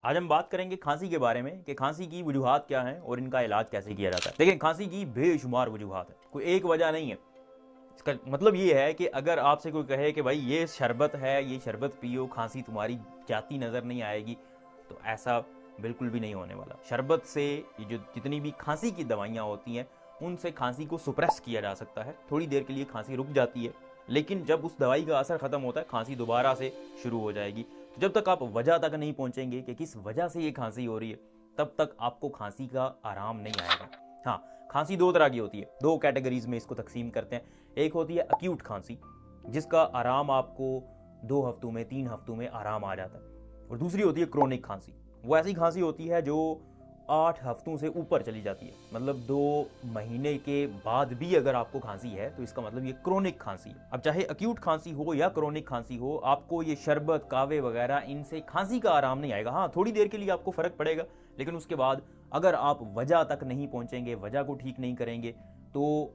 आज हम बात करेंगे खांसी के बारे में कि खांसी की वजूहात क्या हैं और इनका इलाज कैसे किया जाता है। देखिए, खांसी की बेशुमार वजूहात है, कोई एक वजह नहीं है। इसका मतलब ये है कि अगर आपसे कोई कहे कि भाई ये शरबत है, ये शरबत पियो, खांसी तुम्हारी जाती नज़र नहीं आएगी, तो ऐसा बिल्कुल भी नहीं होने वाला। शरबत से ये जो जितनी भी खांसी की दवाइयाँ होती हैं उनसे खांसी को सुप्रेस किया जा सकता है। थोड़ी देर के लिए खांसी रुक जाती है, लेकिन जब उस दवाई का असर खत्म होता है खांसी दोबारा से शुरू हो जाएगी। तो जब तक आप वजह तक नहीं पहुंचेंगे कि किस वजह से ये खांसी हो रही है, तब तक आपको खांसी का आराम नहीं आएगा। हाँ, खांसी दो तरह की होती है, दो कैटेगरीज में इसको तकसीम करते हैं। एक होती है अक्यूट खांसी, जिसका आराम आपको 2 हफ्तों में 3 हफ्तों में आराम आ जाता है। और दूसरी होती है क्रोनिक खांसी। वो ऐसी खांसी होती है जो 8 हफ्तों से ऊपर चली जाती है, मतलब 2 महीने के बाद भी अगर आपको खांसी है तो इसका मतलब ये क्रोनिक खांसी है। अब चाहे अक्यूट खांसी हो या क्रोनिक खांसी हो, आपको ये शरबत, कावे वगैरह इनसे खांसी का आराम नहीं आएगा। हाँ, थोड़ी देर के लिए आपको फर्क पड़ेगा, लेकिन उसके बाद अगर आप वजह तक नहीं पहुंचेंगे, वजह को ठीक नहीं करेंगे, तो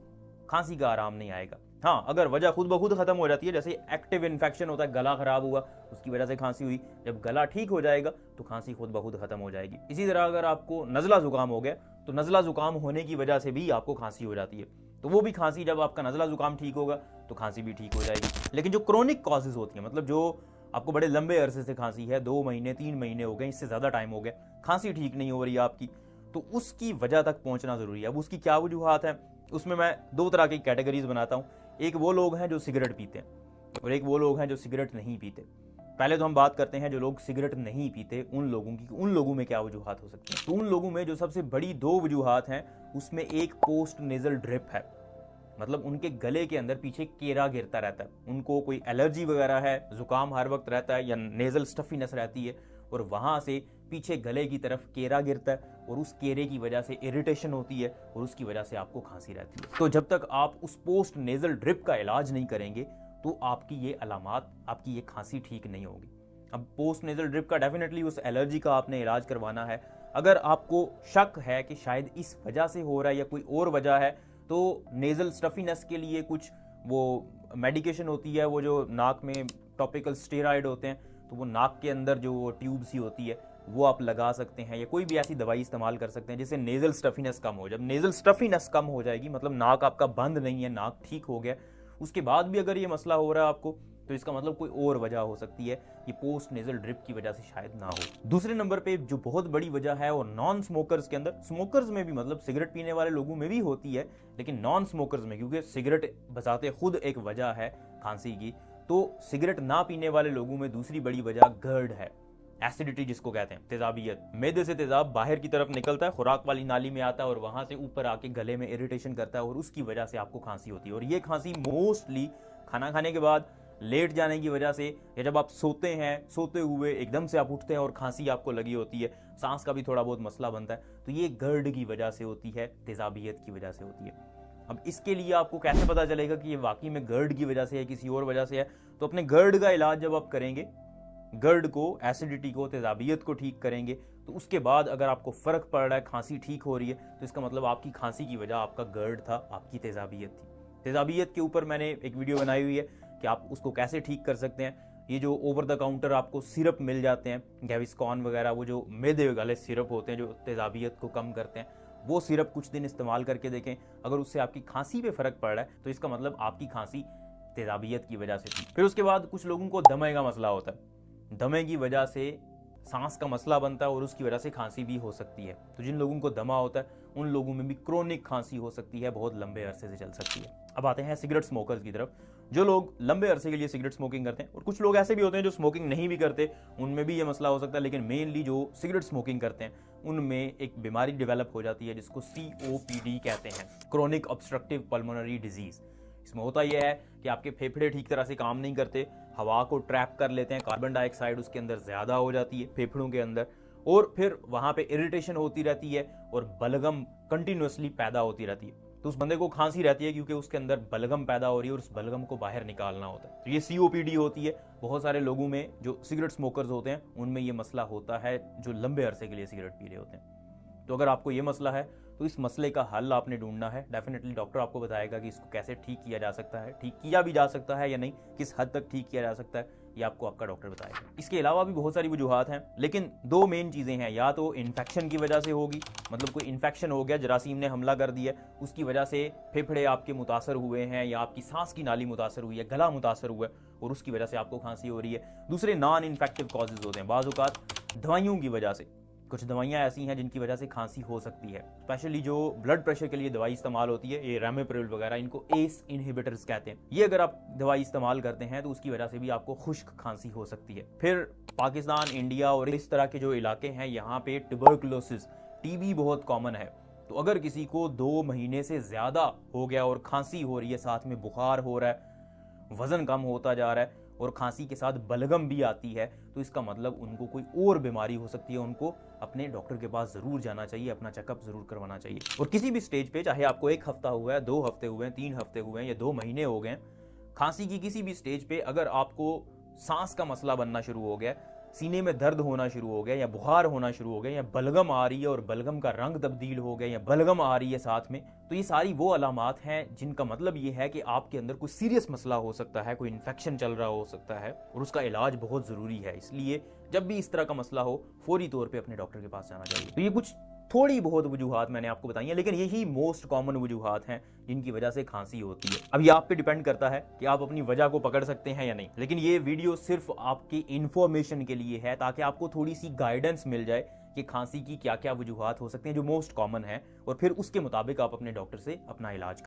खांसी का आराम नहीं आएगा। हाँ, अगर वजह खुद ब खुद खत्म हो जाती है, जैसे एक्टिव इन्फेक्शन होता है, गला खराब हुआ, उसकी वजह से खांसी हुई, जब गला ठीक हो जाएगा तो खांसी खुद ब खुद खत्म हो जाएगी। इसी तरह अगर आपको नज़ला जुकाम हो गया, तो नज़ला जुकाम होने की वजह से भी आपको खांसी हो जाती है, तो वो भी खांसी, जब आपका नज़ला जुकाम ठीक होगा तो खांसी भी ठीक हो जाएगी। लेकिन जो क्रोनिक कॉजेज होती हैं, मतलब जो आपको बड़े लंबे अरसे से खांसी है, 2 महीने 3 महीने हो गए, इससे ज़्यादा टाइम हो गया, खांसी ठीक नहीं हो रही है आपकी, तो उसकी वजह तक पहुंचना ज़रूरी है। अब उसकी क्या वजूहात है, उसमें मैं 2 तरह की कैटेगरीज बनाता हूँ। एक वो लोग हैं जो सिगरेट पीते हैं और एक वो लोग हैं जो सिगरेट नहीं पीते। पहले तो हम बात करते हैं जो लोग सिगरेट नहीं पीते उन लोगों की, उन लोगों में क्या वजूहात हो सकती हैं। तो उन लोगों में जो सबसे बड़ी 2 वजूहात हैं, उसमें एक पोस्ट नेजल ड्रिप है, मतलब उनके गले के अंदर पीछे केरा गिरता रहता है। उनको कोई एलर्जी वगैरह है, जुकाम हर वक्त रहता है या नेजल स्टफीनेस रहती है, और वहां से पीछे गले की तरफ केरा गिरता है और उस केरे की वजह से इरिटेशन होती है और उसकी वजह से आपको खांसी रहती है। तो जब तक आप उस पोस्ट नेजल ड्रिप का इलाज नहीं करेंगे तो आपकी ये अलामात, आपकी ये खांसी ठीक नहीं होगी। अब पोस्ट नेजल ड्रिप का डेफिनेटली उस एलर्जी का आपने इलाज करवाना है। अगर आपको शक है कि शायद इस वजह से हो रहा है या कोई और वजह है, तो नेजल स्टफीनेस के लिए कुछ वो मेडिकेशन होती है, वो जो नाक में टॉपिकल स्टेरॉइड होते हैं, तो वो नाक के अंदर जो ट्यूब सी होती है वो आप लगा सकते हैं, या कोई भी ऐसी दवाई इस्तेमाल कर सकते हैं जिससे नेजल स्टफीनेस कम हो। जब नेजल स्टफीनेस कम हो जाएगी, मतलब नाक आपका बंद नहीं है, नाक ठीक हो गया, उसके बाद भी अगर ये मसला हो रहा है आपको, तो इसका मतलब कोई और वजह हो सकती है, ये पोस्ट नेजल ड्रिप की वजह से शायद ना हो। दूसरे नंबर पे जो बहुत बड़ी वजह है वो नॉन स्मोकर्स के अंदर, स्मोकर्स में भी, मतलब सिगरेट पीने वाले लोगों में भी होती है, लेकिन नॉन स्मोकर्स में, क्योंकि सिगरेट बजाते खुद एक वजह है खांसी की, तो सिगरेट ना पीने वाले लोगों में दूसरी बड़ी वजह गर्ड है, एसिडिटी जिसको कहते हैं, तेजाबियत। मैदे से तेजाब बाहर की तरफ निकलता है, खुराक वाली नाली में आता है और वहां से ऊपर आके गले में इरिटेशन करता है और उसकी वजह से आपको खांसी होती है। और ये खांसी मोस्टली खाना खाने के बाद लेट जाने की वजह से, या जब आप सोते हैं, सोते हुए एकदम से आप उठते हैं और खांसी आपको लगी होती है, सांस का भी थोड़ा बहुत मसला बनता है, तो ये गर्ड की वजह से होती है, तेजाबियत की वजह से होती है। अब इसके लिए आपको कैसे पता चलेगा कि ये वाकई में गर्ड की वजह से है, किसी और वजह से है, तो अपने गर्ड का इलाज जब आप करेंगे, गर्ड को, एसिडिटी को, तेजाबियत को ठीक करेंगे, तो उसके बाद अगर आपको फर्क पड़ रहा है, खांसी ठीक हो रही है, तो इसका मतलब आपकी खांसी की वजह आपका गर्ड था, आपकी तेजाबियत थी। तेजाबियत के ऊपर मैंने एक वीडियो बनाई हुई है कि आप उसको कैसे ठीक कर सकते हैं। ये जो ओवर द काउंटर आपको सिरप मिल जाते हैं, गैविस्कॉन वगैरह, वो जो मैदे वाले सिरप होते हैं जो तेजाबियत को कम करते हैं, वो सिरप कुछ दिन इस्तेमाल करके देखें। अगर उससे आपकी खांसी पे फर्क पड़ रहा है तो इसका मतलब आपकी खांसी तेजाबियत की वजह से थी। फिर उसके बाद कुछ लोगों को दमे का मसला होता है, दमे की वजह से सांस का मसला बनता है और उसकी वजह से खांसी भी हो सकती है। तो जिन लोगों को दमा होता है उन लोगों में भी क्रोनिक खांसी हो सकती है, बहुत लंबे अरसे से चल सकती है। अब आते हैं सिगरेट स्मोकर्स की तरफ, जो लोग लंबे अरसे के लिए सिगरेट स्मोकिंग करते हैं, और कुछ लोग ऐसे भी होते हैं जो स्मोकिंग नहीं भी करते, उनमें भी ये मसला हो सकता है। लेकिन मेनली जो सिगरेट स्मोकिंग करते हैं उनमें एक बीमारी डेवलप हो जाती है जिसको COPD कहते हैं, क्रोनिक ऑब्स्ट्रक्टिव पल्मोनरी डिजीज। इसमें होता यह है कि आपके फेफड़े ठीक तरह से काम नहीं करते, हवा को ट्रैप कर लेते हैं, कार्बन डाइऑक्साइड उसके अंदर ज़्यादा हो जाती है फेफड़ों के अंदर, और फिर वहाँ पे इरिटेशन होती रहती है और बलगम कंटिन्यूसली पैदा होती रहती है। तो उस बंदे को खांसी रहती है क्योंकि उसके अंदर बलगम पैदा हो रही है और उस बलगम को बाहर निकालना होता है। तो ये COPD होती है। बहुत सारे लोगों में जो सिगरेट स्मोकर्स होते हैं उनमें ये मसला होता है, जो लंबे अरसे के लिए सिगरेट पी रहे होते हैं। तो अगर आपको ये मसला है तो इस मसले का हल आपने ढूंढना है। डेफिनेटली डॉक्टर आपको बताएगा कि इसको कैसे ठीक किया जा सकता है, ठीक किया भी जा सकता है या नहीं, किस हद तक ठीक किया जा सकता है, ये आपको आपका डॉक्टर बताएगा। इसके अलावा भी बहुत सारी वजूहात हैं, लेकिन दो मेन चीज़ें हैं। या तो इन्फेक्शन की वजह से होगी, मतलब कोई इन्फेक्शन हो गया, जरासीम ने हमला कर दिया, उसकी वजह से फेफड़े आपके मुतासर हुए हैं, या आपकी सांस की नाली मुतासर हुई है, गला मुतासर हुआ है और उसकी वजह से आपको खांसी हो रही है। दूसरे नॉन इन्फेक्टिव कॉजेज होते हैं, बाज़ औक़ात दवाइयों की वजह से। कुछ दवाइयाँ ऐसी हैं जिनकी वजह से खांसी हो सकती है, स्पेशली जो ब्लड प्रेशर के लिए दवाई इस्तेमाल होती है, ये रैमेप्रिल वगैरह, इनको एस इनहिबिटर्स कहते हैं। ये अगर आप दवाई इस्तेमाल करते हैं तो उसकी वजह से भी आपको खुश्क खांसी हो सकती है। फिर पाकिस्तान, इंडिया और इस तरह के जो इलाके हैं, यहाँ पे ट्यूबरकुलोसिस, टीबी बहुत कॉमन है। तो अगर किसी को 2 महीने से ज़्यादा हो गया और खांसी हो रही है, साथ में बुखार हो रहा है, वज़न कम होता जा रहा है और खांसी के साथ बलगम भी आती है, तो इसका मतलब उनको कोई और बीमारी हो सकती है। उनको अपने डॉक्टर के पास ज़रूर जाना चाहिए, अपना चेकअप ज़रूर करवाना चाहिए। और किसी भी स्टेज पे, चाहे आपको 1 हफ्ता हुआ है, 2 हफ्ते हुए हैं, 3 हफ्ते हुए हैं या 2 महीने हो गए, खांसी की किसी भी स्टेज पे अगर आपको सांस का मसला बनना शुरू हो गया, सीने में दर्द होना शुरू हो गया, या बुखार होना शुरू हो गया, या बलगम आ रही है और बलगम का रंग तब्दील हो गया, या बलगम आ रही है साथ में, तो ये सारी वो अलामात हैं जिनका मतलब ये है कि आपके अंदर कोई सीरियस मसला हो सकता है, कोई इन्फेक्शन चल रहा हो सकता है और उसका इलाज बहुत ज़रूरी है। इसलिए जब भी इस तरह का मसला हो, फौरी तौर पर अपने डॉक्टर के पास जाना चाहिए। तो ये कुछ थोड़ी बहुत वजूहात मैंने आपको बताई हैं, लेकिन यही मोस्ट कॉमन वजूहात हैं जिनकी वजह से खांसी होती है। अब ये आप पे डिपेंड करता है कि आप अपनी वजह को पकड़ सकते हैं या नहीं, लेकिन ये वीडियो सिर्फ आपकी इन्फॉर्मेशन के लिए है, ताकि आपको थोड़ी सी गाइडेंस मिल जाए कि खांसी की क्या क्या वजूहात हो सकती हैं जो मोस्ट कॉमन है, और फिर उसके मुताबिक आप अपने डॉक्टर से अपना इलाज